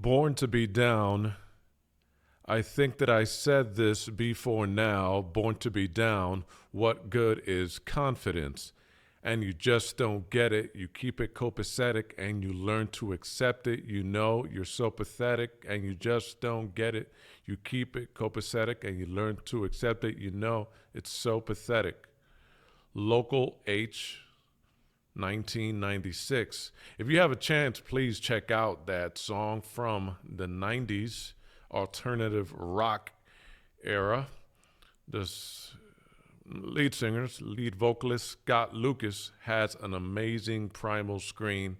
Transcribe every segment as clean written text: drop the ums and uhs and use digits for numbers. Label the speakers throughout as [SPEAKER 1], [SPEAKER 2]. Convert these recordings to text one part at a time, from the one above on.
[SPEAKER 1] Born to be down. I think that I said this before now. Born to be down. What good is confidence? And you just don't get it. You keep it copacetic and you learn to accept it. You know you're so pathetic and you just don't get it. You keep it copacetic and you learn to accept it. You know it's so pathetic. Local H 1996. If you have a chance, please check out that song from the 90s alternative rock era. This lead vocalist, Scott Lucas, has an amazing primal scream,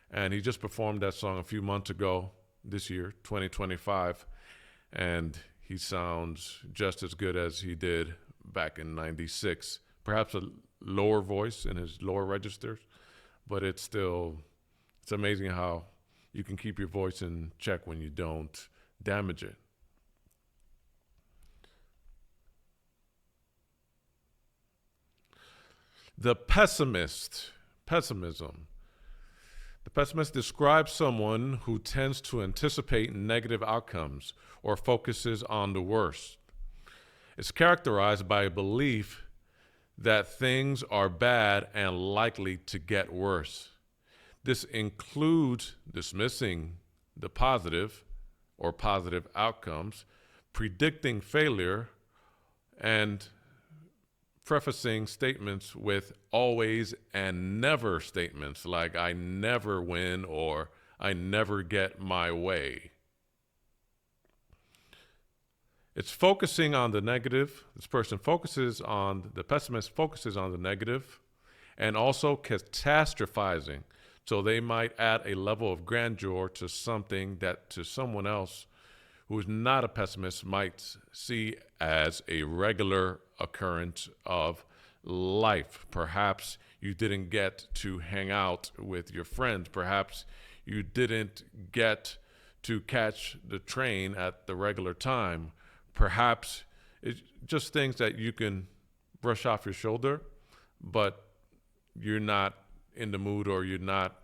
[SPEAKER 1] and he just performed that song a few months ago this year, 2025, and he sounds just as good as he did back in 96. Perhaps a lower voice in his lower registers, but it's amazing how you can keep your voice in check when you don't damage it. The pessimist, pessimism. The pessimist describes someone who tends to anticipate negative outcomes or focuses on the worst. It's characterized by a belief that things are bad and likely to get worse. This includes dismissing the positive or positive outcomes, predicting failure, and prefacing statements with always and never statements like I never win or I never get my way. It's focusing on the negative. The pessimist focuses on the negative and also catastrophizing. So they might add a level of grandeur to something that to someone else who is not a pessimist might see as a regular occurrence of life. Perhaps you didn't get to hang out with your friends. Perhaps you didn't get to catch the train at the regular time. Perhaps it's just things that you can brush off your shoulder, but you're not in the mood or you're not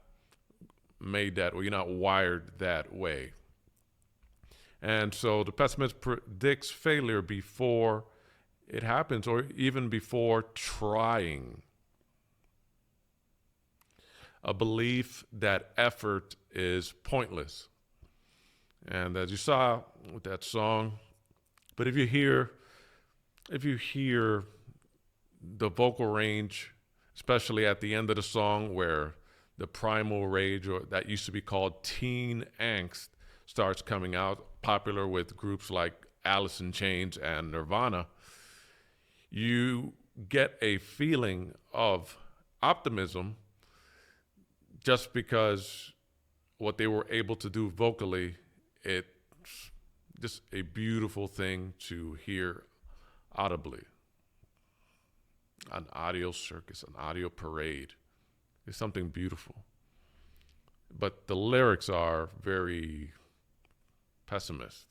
[SPEAKER 1] made that or you're not wired that way. And so the pessimist predicts failure before it happens or even before trying. A belief that effort is pointless. And as you saw with that song, but if you hear the vocal range, especially at the end of the song where the primal rage, or that used to be called teen angst, starts coming out, popular with groups like Alice in Chains and Nirvana, you get a feeling of optimism just because what they were able to do vocally, it's just a beautiful thing to hear audibly. An audio circus, an audio parade. It's something beautiful. But the lyrics are very pessimist.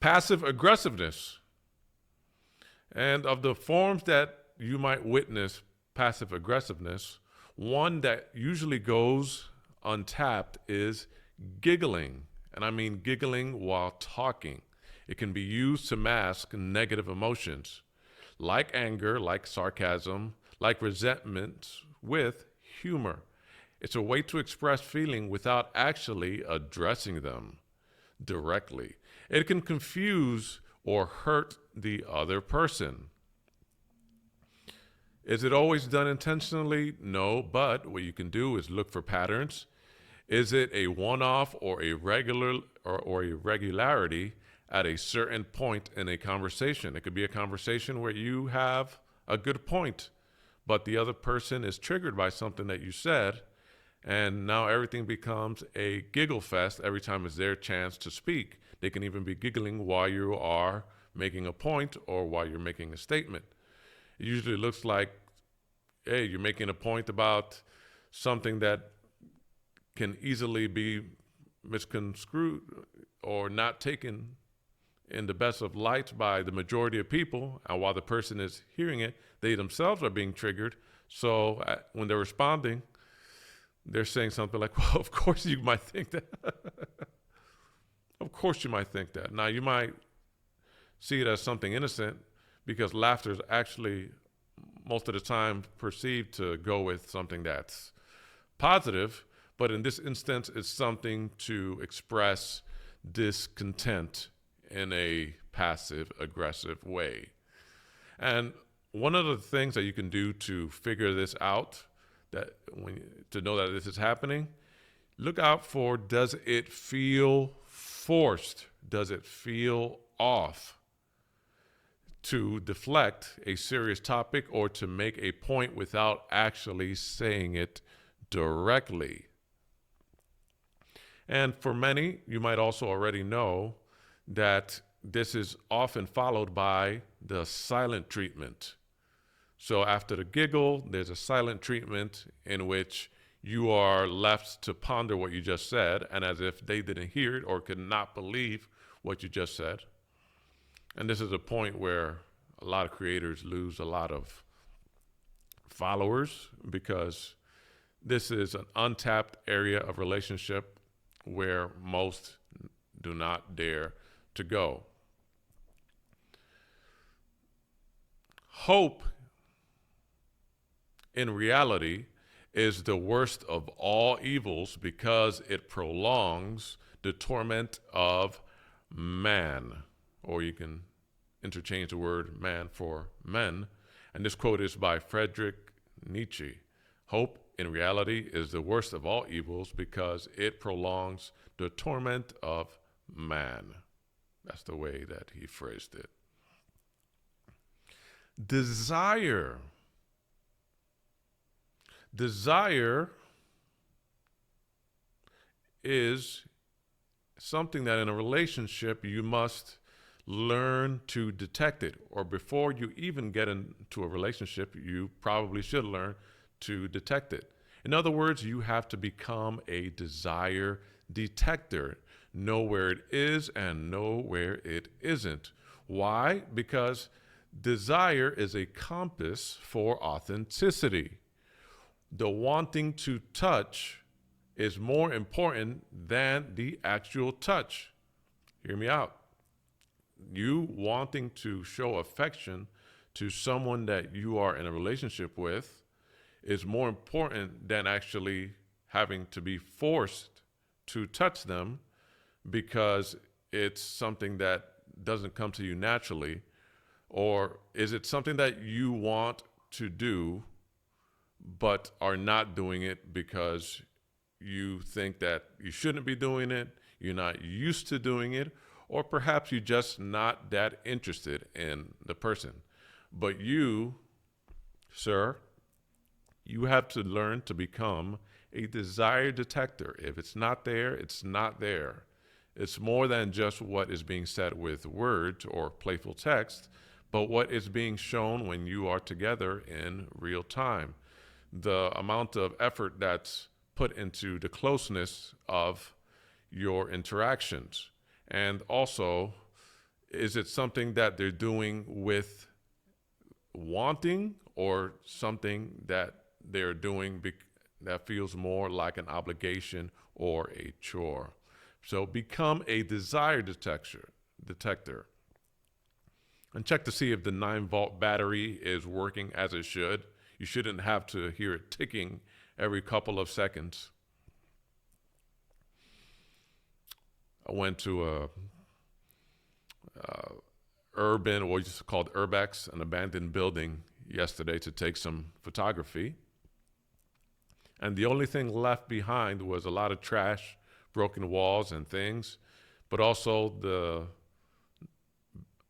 [SPEAKER 1] Passive aggressiveness. And of the forms that you might witness passive aggressiveness, one that usually goes untapped is giggling. And I mean giggling while talking. It can be used to mask negative emotions, like anger, like sarcasm, like resentment, with humor. It's a way to express feeling without actually addressing them directly. It can confuse or hurt the other person. Is it always done intentionally? No, but what you can do is look for patterns. Is it a one-off or a regularity at a certain point in a conversation? It could be a conversation where you have a good point, but the other person is triggered by something that you said, and now everything becomes a giggle fest every time it's their chance to speak. They can even be giggling while you are making a point or while you're making a statement. It usually looks like, hey, you're making a point about something that can easily be misconstrued or not taken in the best of lights by the majority of people. And while the person is hearing it, they themselves are being triggered. So when they're responding, they're saying something like, well, of course you might think that. Of course you might think that. Now, you might see it as something innocent because laughter is actually most of the time perceived to go with something that's positive, but in this instance, it's something to express discontent in a passive aggressive way. And one of the things that you can do to figure this out, to know that this is happening, look out for, does it feel forced? Does it feel off? To deflect a serious topic or to make a point without actually saying it directly. And for many, you might also already know that this is often followed by the silent treatment. So after the giggle, there's a silent treatment in which you are left to ponder what you just said, and as if they didn't hear it or could not believe what you just said. And this is a point where a lot of creators lose a lot of followers because this is an untapped area of relationship where most do not dare to go. Hope, in reality, is the worst of all evils because it prolongs the torment of man, or you can interchange the word man for men. And this quote is by Friedrich Nietzsche. Hope, in reality, is the worst of all evils because it prolongs the torment of man. That's the way that he phrased it. Desire. Desire is something that in a relationship you must learn to detect it, or before you even get into a relationship, you probably should learn to detect it. In other words, you have to become a desire detector, know where it is and know where it isn't. Why? Because desire is a compass for authenticity. The wanting to touch is more important than the actual touch. Hear me out. You wanting to show affection to someone that you are in a relationship with is more important than actually having to be forced to touch them because it's something that doesn't come to you naturally. Or is it something that you want to do but are not doing it because you think that you shouldn't be doing it, you're not used to doing it, or perhaps you're just not that interested in the person. But you, sir, you have to learn to become a desire detector. If it's not there, it's not there. It's more than just what is being said with words or playful text, but what is being shown when you are together in real time. The amount of effort that's put into the closeness of your interactions. And also, is it something that they're doing with wanting or something that they're doing that feels more like an obligation or a chore? So become a desire detector. And check to see if the 9-volt battery is working as it should. You shouldn't have to hear it ticking every couple of seconds. I went to a urban, what is called Urbex, an abandoned building yesterday to take some photography. And the only thing left behind was a lot of trash, broken walls and things, but also the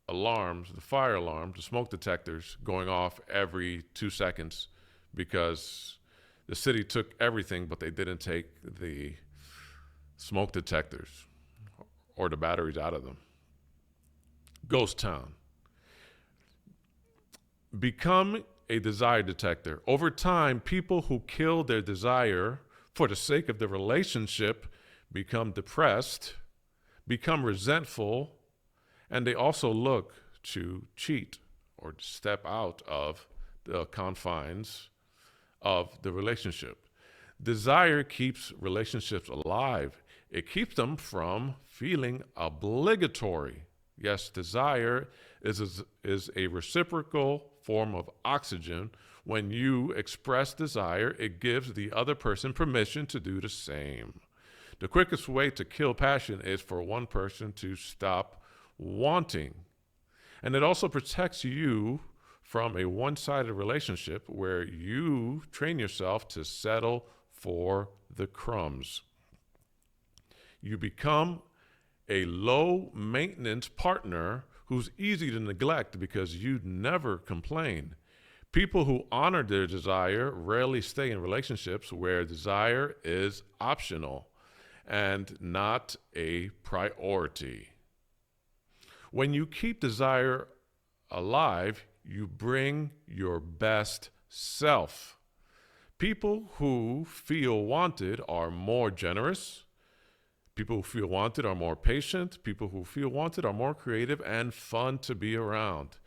[SPEAKER 1] alarms, the fire alarms, the smoke detectors going off every 2 seconds because the city took everything, but they didn't take the smoke detectors or the batteries out of them. Ghost town. Become a desire detector. Over time, people who kill their desire for the sake of the relationship become depressed, become resentful, and they also look to cheat or step out of the confines of the relationship. Desire keeps relationships alive. It keeps them from feeling obligatory. Yes, desire is a reciprocal form of oxygen. When you express desire, it gives the other person permission to do the same. The quickest way to kill passion is for one person to stop wanting. And it also protects you from a one-sided relationship where you train yourself to settle for the crumbs. You become a low-maintenance partner who's easy to neglect because you never complain. People who honor their desire rarely stay in relationships where desire is optional and not a priority. When you keep desire alive, you bring your best self. People who feel wanted are more generous. People who feel wanted are more patient. People who feel wanted are more creative and fun to be around.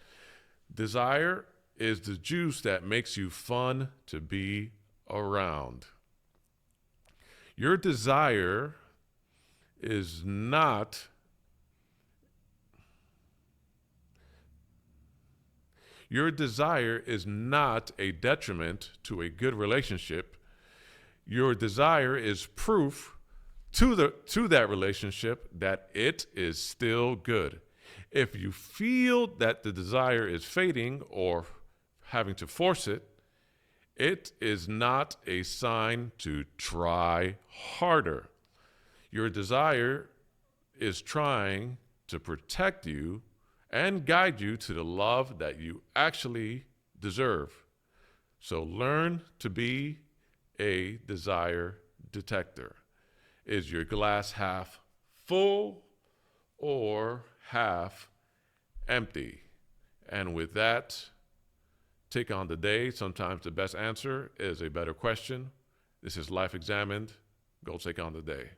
[SPEAKER 1] Desire is the juice that makes you fun to be around. Your desire is not a detriment to a good relationship. Your desire is proof to that relationship that it is still good. If you feel that the desire is fading or having to force it, it is not a sign to try harder. Your desire is trying to protect you and guide you to the love that you actually deserve. So learn to be a desire detector. Is your glass half full or half empty? And with that, take on the day. Sometimes the best answer is a better question. This is Life Examined. Go take on the day.